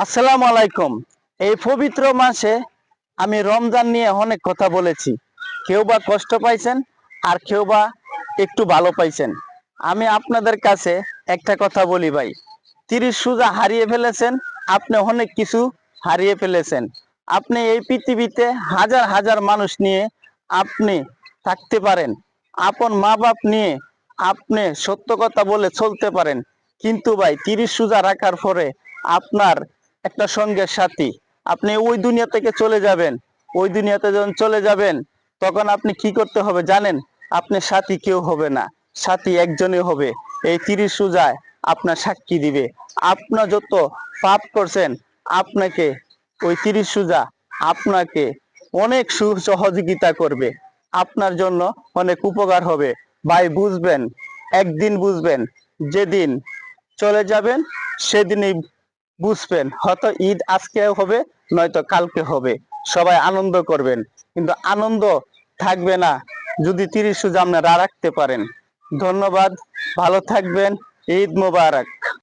আসসালামু আলাইকুম। এই পবিত্র মাসে আমি রমজান নিয়ে অনেক কথা বলেছি। কেউ বা কষ্ট পাইছেন, আর কেউ বা একটু ভালো পাইছেন। আমি আপনাদের কাছে একটা কথা বলি ভাই, 30 রোজা হারিয়ে ফেলেছেন, আপনি অনেক কিছু হারিয়ে ফেলেছেন। আপনি এই পৃথিবীতে হাজার হাজার মানুষ নিয়ে আপনি থাকতে পারেন, আপন মা বাপ নিয়ে আপনি সত্য কথা বলে চলতে পারেন, কিন্তু ভাই 30 রোজা রাখার পরে আপনার একটা সঙ্গের সাথী, আপনি ওই দুনিয়া থেকে চলে যাবেন। ওই দুনিয়াতে যখন চলে যাবেন তখন আপনি কি করতে হবে জানেন? আপনার সাথী কেউ হবে না, সাথী একজনই হবে। এই 30 রোজায় আপনার সাক্ষী দিবে। আপনার যত পাপ করছেন, আপনাকে ওই 30 রোজা আপনাকে অনেক সহযোগিতা করবে, আপনার জন্য অনেক উপকার হবে। ভাই বুঝবেন, একদিন বুঝবেন, যেদিন চলে যাবেন সেদিনই বুঝবেন। হয়তো ঈদ আজকে হবে, নয়তো কালকে হবে, সবাই আনন্দ করবেন, কিন্তু আনন্দ থাকবে না যদি 30 রোজা আপনারা রাখতে পারেন। ধন্যবাদ, ভালো থাকবেন, ঈদ মোবারক।